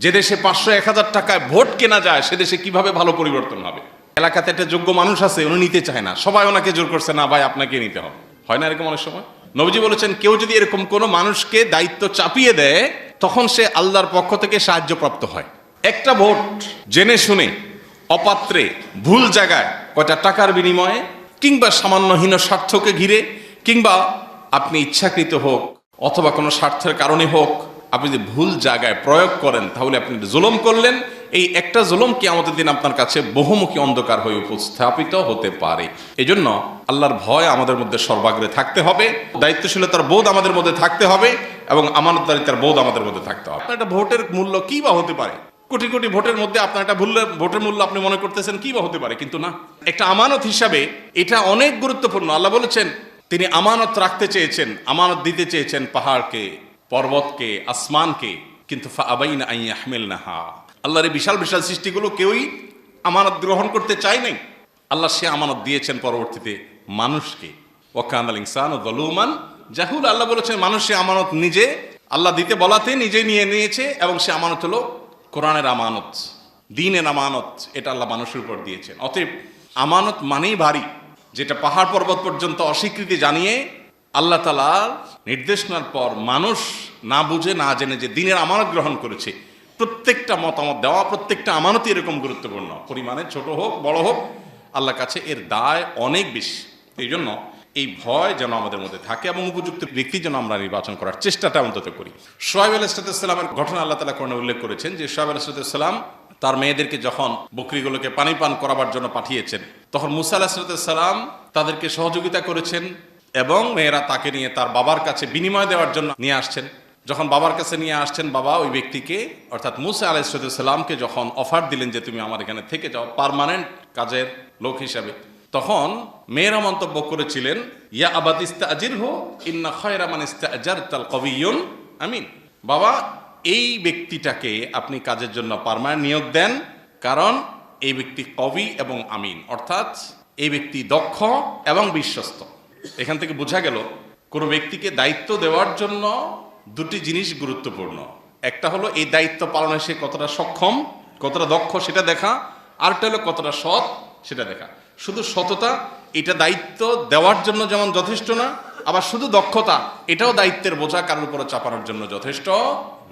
যে দেশে 500-1000 টাকায় ভোট কেনা যায় সে দেশে কিভাবে ভালো পরিবর্তন হবে? এলাকাতে একটা যোগ্য মানুষ আছে, উনি নিতে চায় না, সবাই ওনাকে জোর করছে, না ভাই আপনাকে নিতে হবে। হয় না এরকম অনেক সময়? নবীজি বলেছেন, কেউ যদি এরকম কোনো মানুষকে দায়িত্ব চাপিয়ে দেয় তখন সে আল্লাহর পক্ষ থেকে সাহায্যপ্রাপ্ত হয়। একটা ভোট জেনে শুনে অপাত্রে ভুল জায়গায়, কয়টা টাকার বিনিময়ে কিংবা সামান্য হীন স্বার্থকে ঘিরে, কিংবা আপনি ইচ্ছাকৃত হোক অথবা কোনো স্বার্থের কারণে হোক, আপনি যদি ভুল জায়গায় প্রয়োগ করেন তাহলে আপনি জুলুম করলেন। এই একটা জুলুম কিয়ামতের দিন আপনার কাছে বহুমুখী অন্ধকার হয়ে উপস্থাপিত হতে পারে। এজন্য আল্লাহর ভয় আমাদের মধ্যে সর্বাগ্রে থাকতে হবে, দায়িত্বশীলতার বোধ আমাদের মধ্যে থাকতে হবে, এবং আমানতদারিতার বোধ আমাদের মধ্যে থাকতে হবে। একটা ভোটের মূল্য কি বা হতে পারে? কোটি কোটি ভোটের মধ্যে আপনার একটা ভোটের মূল্য আপনি মনে করতেছেন কি বা হতে পারে, কিন্তু না, একটা আমানত হিসাবে এটা অনেক গুরুত্বপূর্ণ। আল্লাহ বলেছেন তিনি আমানত রাখতে চেয়েছেন, আমানত দিতে চেয়েছেন পাহাড়কে, পর্বতকে, আসমানকে, কিন্তু ফাআবাইনা আন ইয়াহমিলনাহা, আল্লাহর এই বিশাল বিশাল সৃষ্টিগুলো কেউই আমানত গ্রহণ করতে চায় নাই। আল্লাহ সে আমানত দিয়েছেন পরবর্তীতে মানুষকে। ওয়া কানাল ইনসানু যালুমান জাহুলা, আল্লাহ বলেছেন মানুষ সে আমানত নিজে আল্লাহ দিতে বলাতে নিজে নিয়ে নিয়েছে, এবং সে আমানত হলো কোরআনের আমানত, দ্বীনের আমানত, এটা আল্লাহ মানুষের উপর দিয়েছেন। অতএব আমানত মানেই ভারী, যেটা পাহাড় পর্বত পর্যন্ত অস্বীকৃতি জানিয়ে আল্লাহ তাআলার নির্দেশনার পর মানুষ না বুঝে না জেনে যে দ্বীনের আমানত গ্রহণ করেছে। প্রত্যেকটা মতামত দেওয়া, প্রত্যেকটা আমানতই এরকম গুরুত্বপূর্ণ, পরিমাণে ছোট হোক বড় হোক, আল্লাহর কাছে এর দায় অনেক বেশি। এই জন্য এই ভয় যেন আমাদের মধ্যে থাকে, এবং উপযুক্ত ব্যক্তি যেন আমরা নির্বাচন করার চেষ্টাটা অন্তত করি। শুআয়ব আলাইহিস সালামের ঘটনা আল্লাহ তাআলা কোরআনে উল্লেখ করেছেন যে শুআয়ব আলাইহিস সালাম তার মেয়েদেরকে যখন বকরিগুলোকে পানি পান করাবার জন্য পাঠিয়েছেন, তখন মুসা আলাইহিস সালাম তাদেরকে সহযোগিতা করেছেন, এবং মেয়েরা তাকে নিয়ে তার বাবার কাছে বিনিময় দেওয়ার জন্য নিয়ে আসছেন। যখন বাবার কাছে নিয়ে আসছেন, বাবা ওই ব্যক্তিকে অর্থাৎ মুসা আলাইহিস সালামকে যখন অফার দিলেন যে তুমি আমার এখানে থেকে যাও পার্মানেন্ট কাজের লোক হিসাবে, তখন মেয়েরা মন্তব্য করেছিলেন, ইয়া আবাত ইস্তাজিরহু ইন্না খায়রা মান ইস্তাজারতাল কবিয়্যুন আমিন, বাবা এই ব্যক্তিটাকে আপনি কাজের জন্য পার্মানেন্ট নিয়োগ দেন, কারণ এই ব্যক্তি কবি এবং আমিন, অর্থাৎ এই ব্যক্তি দক্ষ এবং বিশ্বস্ত। এখান থেকে বোঝা গেল কোনো ব্যক্তিকে দায়িত্ব দেওয়ার জন্য দুটি জিনিস গুরুত্বপূর্ণ। একটা হলো এই দায়িত্ব পালনে সে কতটা সক্ষম, কতটা দক্ষ সেটা দেখা, আরেকটা হলো কতটা সৎ সেটা দেখা। শুধু সততা এটা দায়িত্ব দেওয়ার জন্য যেমন যথেষ্ট না, আবার শুধু দক্ষতা এটাও দায়িত্বের বোঝা কারোর উপরে চাপানোর জন্য যথেষ্ট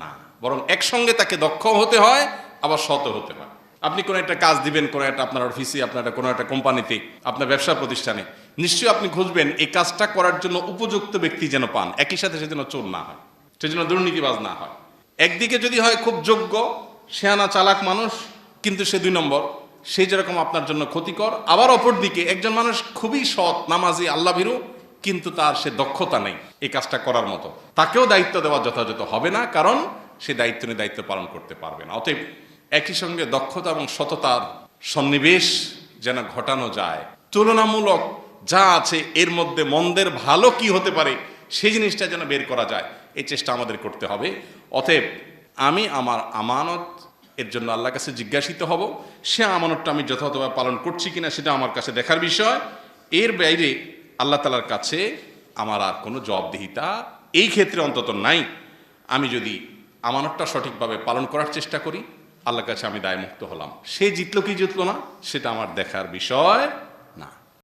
না, বরং একসঙ্গে তাকে দক্ষ হতে হয়, আবার সৎ হতে হয়। আপনি কোনো একটা কাজ দিবেন, কোনো একটা আপনার অফিসে, আপনার কোনো একটা কোম্পানিতে, আপনার ব্যবসা প্রতিষ্ঠানে, নিশ্চয়ই আপনি খুঁজবেন এই কাজটা করার জন্য উপযুক্ত ব্যক্তি যেন পান, একই সাথে সে যেন চোর না হয়, সে যেন দুর্নীতিবাজ না হয়। একদিকে যদি হয় খুব যোগ্য শেয়ানা চালাক মানুষ, কিন্তু সে 2 নম্বর, সে যেরকম আপনার জন্য ক্ষতিকর, আবার অপরদিকে একজন মানুষ খুবই সৎ, নামাজি, আল্লাহ ভীরু, কিন্তু তার সে দক্ষতা নেই এই কাজটা করার মতো, তাকেও দায়িত্ব দেওয়া যথাযথ হবে না, কারণ সে দায়িত্ব নিয়ে দায়িত্ব পালন করতে পারবে না। অতএব একই সঙ্গে দক্ষতা এবং সততার সন্নিবেশ যেন ঘটানো যায়, তুলনামূলক যা আছে এর মধ্যে মন্দের ভালো কি হতে পারে সেই জিনিসটা যেন বের করা যায়, এই চেষ্টা আমাদের করতে হবে। অতএব আমি আমার আমানত এর জন্য আল্লাহর কাছে জিজ্ঞাসিত হব, সে আমানতটা আমি যথাযথভাবে পালন করছি কিনা সেটা আমার কাছে দেখার বিষয়। এর বাইরে আল্লাহ তাআলার কাছে আমার আর কোনো জবাবদিহিতা এই ক্ষেত্রে অন্তত নাই। আমি যদি আমানতটা সঠিকভাবে পালন করার চেষ্টা করি, আল্লাহর কাছে আমি দায়মুক্ত হলাম। সে জিতলো কি জিতলো না সেটা আমার দেখার বিষয়